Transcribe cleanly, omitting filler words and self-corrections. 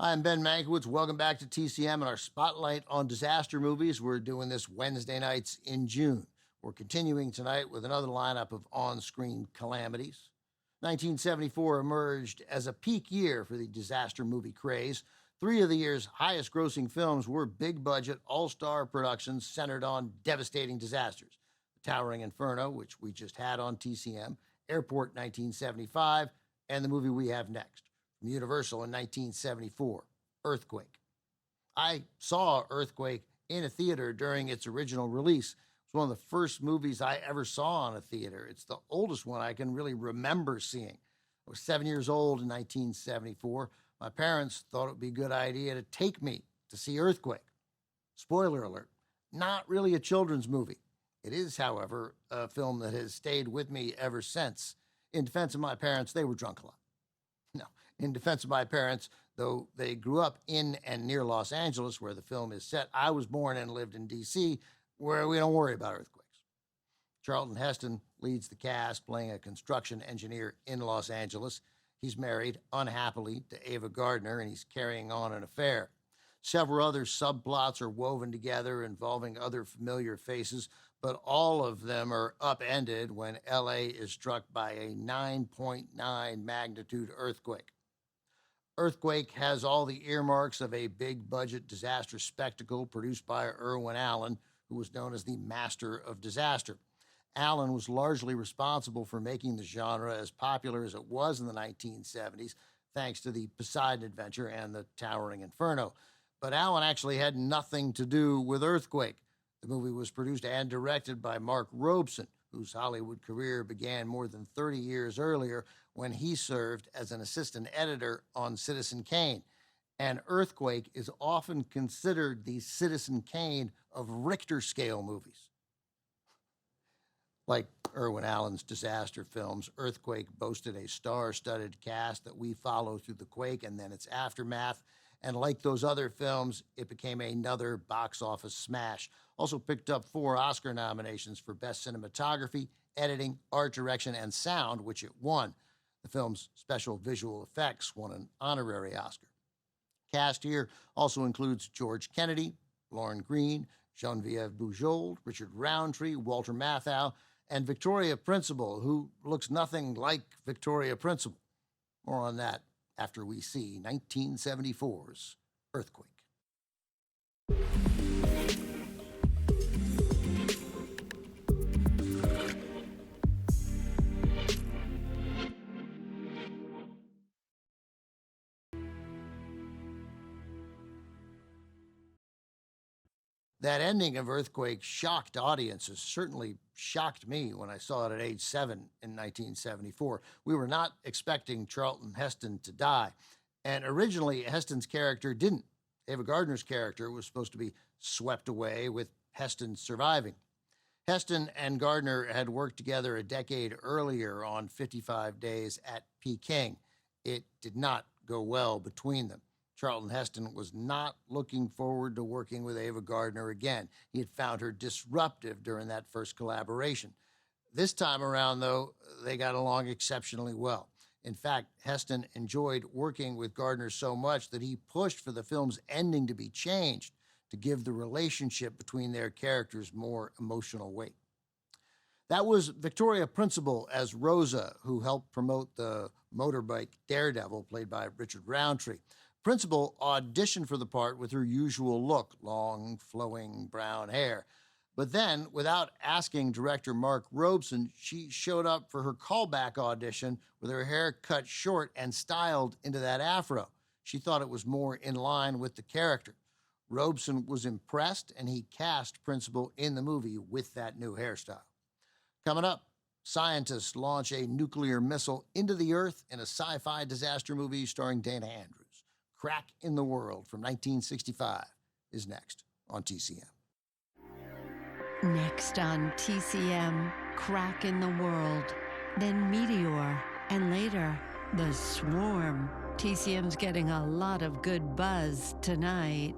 I'm Ben Mankiewicz. Welcome back to TCM and our spotlight on disaster movies. We're doing this Wednesday nights in June. We're continuing tonight with another lineup of on-screen calamities. 1974 emerged as a peak year for the disaster movie craze. Three of the year's highest-grossing films were big-budget, all-star productions centered on devastating disasters. The Towering Inferno, which we just had on TCM, Airport 1975, and the movie we have next, from Universal in 1974, Earthquake. I saw Earthquake in a theater during its original release. It's one of the first movies I ever saw in a theater. It's the oldest one I can really remember seeing. I was 7 years old in 1974. My parents thought it would be a good idea to take me to see Earthquake. Spoiler alert, not really a children's movie. It is, however, a film that has stayed with me ever since. In defense of my parents, they were drunk a lot. No, in defense of my parents, though they grew up in and near Los Angeles, where the film is set, I was born and lived in D.C., where we don't worry about earthquakes. Charlton Heston leads the cast, playing a construction engineer in Los Angeles. He's married, unhappily, to Ava Gardner, and he's carrying on an affair. Several other subplots are woven together involving other familiar faces, but all of them are upended when L.A. is struck by a 9.9 magnitude earthquake. Earthquake has all the earmarks of a big-budget disaster spectacle produced by Irwin Allen, who was known as the master of disaster. Allen was largely responsible for making the genre as popular as it was in the 1970s, thanks to the Poseidon Adventure and the Towering Inferno. But Allen actually had nothing to do with Earthquake. The movie was produced and directed by Mark Robeson, whose Hollywood career began more than 30 years earlier when he served as an assistant editor on Citizen Kane. And Earthquake is often considered the Citizen Kane of Richter scale movies. Like Irwin Allen's disaster films, Earthquake boasted a star-studded cast that we follow through the quake and then its aftermath. And like those other films, it became another box office smash. Also picked up 4 Oscar nominations for Best Cinematography, Editing, Art Direction, and Sound, which it won. The film's special visual effects won an honorary Oscar. Cast here also includes George Kennedy, Lauren Green, Genevieve Bujold, Richard Roundtree, Walter Matthau, and Victoria Principal, who looks nothing like Victoria Principal. More on that after we see 1974's Earthquake. That ending of Earthquake shocked audiences, certainly shocked me when I saw it at age 7 in 1974. We were not expecting Charlton Heston to die. And originally, Heston's character didn't. Ava Gardner's character was supposed to be swept away, with Heston surviving. Heston and Gardner had worked together a decade earlier on 55 Days at Peking. It did not go well between them. Charlton Heston was not looking forward to working with Ava Gardner again. He had found her disruptive during that first collaboration. This time around, though, they got along exceptionally well. In fact, Heston enjoyed working with Gardner so much that he pushed for the film's ending to be changed to give the relationship between their characters more emotional weight. That was Victoria Principal as Rosa, who helped promote the motorbike Daredevil, played by Richard Roundtree. Principal auditioned for the part with her usual look, long, flowing brown hair. But then, without asking director Mark Robeson, she showed up for her callback audition with her hair cut short and styled into that afro. She thought it was more in line with the character. Robeson was impressed, and he cast Principal in the movie with that new hairstyle. Coming up, scientists launch a nuclear missile into the Earth in a sci-fi disaster movie starring Dana Andrews. Crack in the World from 1965 is next on TCM. Next on TCM, Crack in the World, then Meteor, and later, The Swarm. TCM's getting a lot of good buzz tonight.